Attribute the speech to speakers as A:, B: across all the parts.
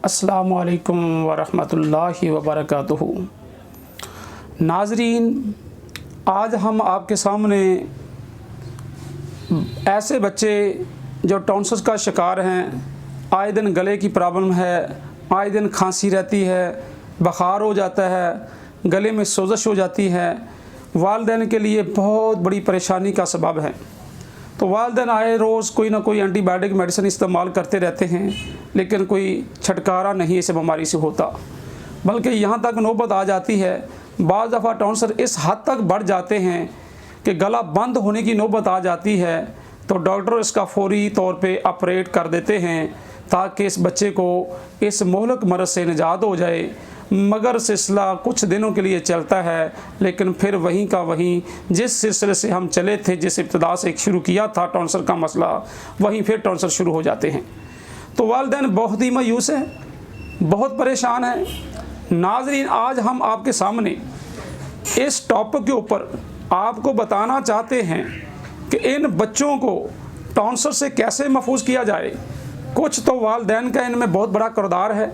A: अस्सलामु अलैकुम वरहमतुल्लाहि वबरकातुहू। नाज़रीन, आज हम आपके सामने ऐसे बच्चे जो टॉन्सिल्स का शिकार हैं, आए दिन गले की प्रॉब्लम है, आए दिन खांसी रहती है, बुखार हो जाता है, गले में सोजश हो जाती है, वालिदैन के लिए बहुत बड़ी परेशानी का सबब है। तो वालिदैन आए रोज़ कोई ना कोई एंटीबायोटिक मेडिसिन इस्तेमाल करते रहते हैं, लेकिन कोई छुटकारा नहीं इस बीमारी से होता, बल्कि यहाँ तक नौबत आ जाती है, बाज़ दफ़ा टॉन्सिल इस हद तक बढ़ जाते हैं कि गला बंद होने की नौबत आ जाती है। तो डॉक्टर इसका फौरी तौर पे ऑपरेट कर देते हैं ताकि इस बच्चे को इस मोहलक मर्ज़ से निजात हो जाए। मगर सिलसिला कुछ दिनों के लिए चलता है, लेकिन फिर वहीं का वहीं जिस सिलसिले से हम चले थे, जिस इब्तिदा से शुरू किया था टॉन्सिल का मसला, वहीं फिर टॉन्सिल शुरू हो जाते हैं। तो वालिदैन बहुत ही मायूस हैं, बहुत परेशान हैं। नाज़रीन, आज हम आपके सामने इस टॉपिक के ऊपर आपको बताना चाहते हैं कि इन बच्चों को टॉन्सिल से कैसे महफूज किया जाए। कुछ तो वालिदैन का इनमें बहुत बड़ा किरदार है।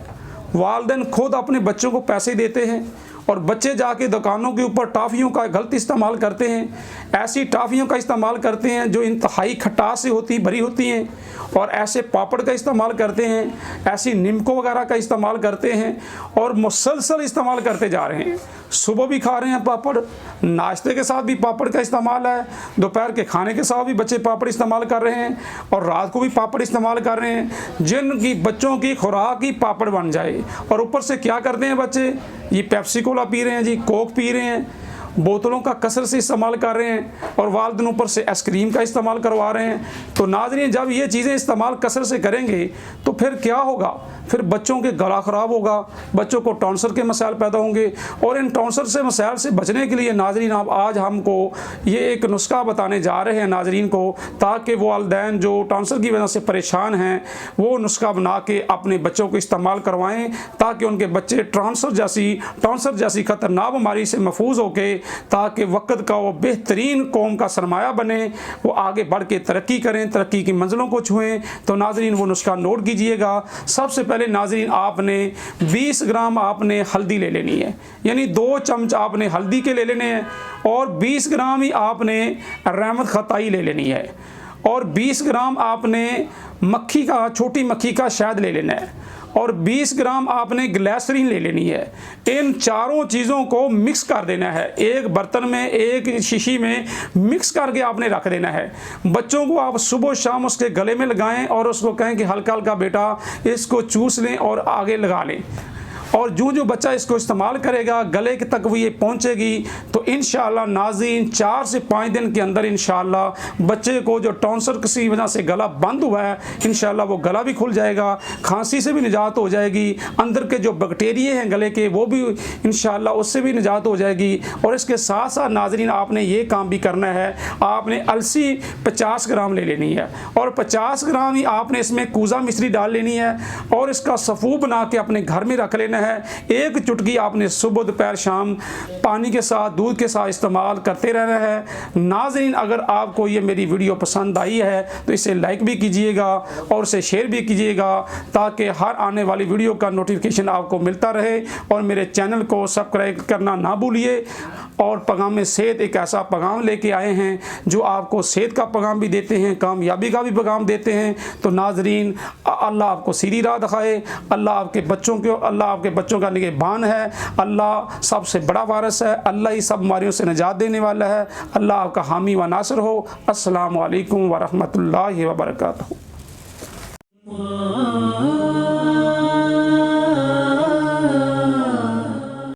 A: वालिदैन खुद अपने बच्चों को पैसे देते हैं और बच्चे जाके दुकानों के ऊपर टॉफ़ियों का गलत इस्तेमाल करते हैं। ऐसी टॉफ़ियों का इस्तेमाल करते हैं जो इंतहाई खटास से भरी होती हैं, और ऐसे पापड़ का इस्तेमाल करते हैं, ऐसी निमको वगैरह का इस्तेमाल करते हैं और मुसलसल इस्तेमाल करते जा रहे हैं। सुबह भी खा रहे हैं पापड़, नाश्ते के साथ भी पापड़ का इस्तेमाल है, दोपहर के खाने के साथ भी बच्चे पापड़ इस्तेमाल कर रहे हैं, और रात को भी पापड़ इस्तेमाल कर रहे हैं, जिनकी बच्चों की खुराक ही पापड़ बन जाए। और ऊपर से क्या करते हैं बच्चे, ये पेप्सी कोला पी रहे हैं जी, कोक पी रहे हैं, बोतलों का कसरत से इस्तेमाल कर रहे हैं, और वालिदैन ऊपर से आइसक्रीम का इस्तेमाल करवा रहे हैं। तो नाज़रीन, जब ये चीज़ें इस्तेमाल कसरत से करेंगे तो फिर क्या होगा, फिर बच्चों के गला ख़राब होगा, बच्चों को टॉन्सिल के मसाइल पैदा होंगे। और इन टॉन्सिल से मसाइल से बचने के लिए नाज़रीन, आप आज हमको ये एक नुस्खा बताने जा रहे हैं नाज़रीन को, ताकि वालिदैन जो टॉन्सिल की वजह से परेशान हैं वो नुस्खा बना के अपने बच्चों को इस्तेमाल करवाएँ, ताकि उनके बच्चे टॉन्सिल जैसी ख़तरनाक बीमारी से महफूज होके, ताकि वक्त का वो बेहतरीन कौम का सरमाया बने, वो आगे बढ़ के तरक्की करें, तरक्की की मंजिलों को छुएं। तो नाज़रीन, वो नुस्खा नोट कीजिएगा। सबसे पहले नाज़रीन, आपने 20 ग्राम आपने हल्दी ले लेनी है, यानी 2 चम्मच आपने हल्दी के ले लेने हैं, और 20 ग्राम ही आपने रहमत खताई ले लेनी है, और 20 ग्राम आपने छोटी मक्खी का शहद ले लेना है, और 20 ग्राम आपने ग्लिसरीन ले लेनी है। इन चारों चीज़ों को मिक्स कर देना है, एक बर्तन में, एक शीशी में मिक्स करके आपने रख देना है। बच्चों को आप सुबह शाम उसके गले में लगाएं और उसको कहें कि हल्का हल्का बेटा इसको चूस लें और आगे लगा लें, और जो बच्चा इसको इस्तेमाल करेगा गले तक वो ये पहुँचेगी, तो इंशाअल्लाह नाज़रीन 4 से 5 दिन के अंदर इंशाअल्लाह बच्चे को जो टॉन्सिल किसी वजह से गला बंद हुआ है, इंशाअल्लाह वो गला भी खुल जाएगा, खांसी से भी निजात हो जाएगी, अंदर के जो बैक्टीरिया हैं गले के वो भी इंशाअल्लाह उससे भी निजात हो जाएगी। और इसके साथ साथ नाज़रीन, आपने ये काम भी करना है, आपने अलसी 50 ग्राम ले लेनी है, और 50 ग्राम ही आपने इसमें कूजा मिश्री डाल लेनी है, और इसका सफ़ू बना के अपने घर में रख लेना है। एक चुटकी आपने सुबह दोपहर शाम पानी के साथ, दूध के साथ इस्तेमाल करते रहना है। नाज़रीन, अगर आपको ये मेरी वीडियो पसंद आई है तो इसे लाइक भी कीजिएगा और इसे शेयर भी कीजिएगा, ताकि हर आने वाली वीडियो का नोटिफिकेशन आपको मिलता रहे। और मेरे चैनल को सब्सक्राइब करना ना भूलिए। और पैगाम सेहत एक ऐसा पैगाम लेके आए हैं जो आपको सेहत का पैगाम भी देते हैं, कामयाबी का भी पैगाम देते हैं। तो नाज़रीन, अल्लाह आपको सीधी राह दिखाए, अल्लाह आपके बच्चों का निगहबान है, अल्लाह सबसे बड़ा वारिस है, अल्लाह ही सब बीमारियों से निजात देने वाला है। अल्लाह आपका हामी व नासिर हो। अस्सलामु अलैकुम व रहमतुल्लाहि व बरकातहू।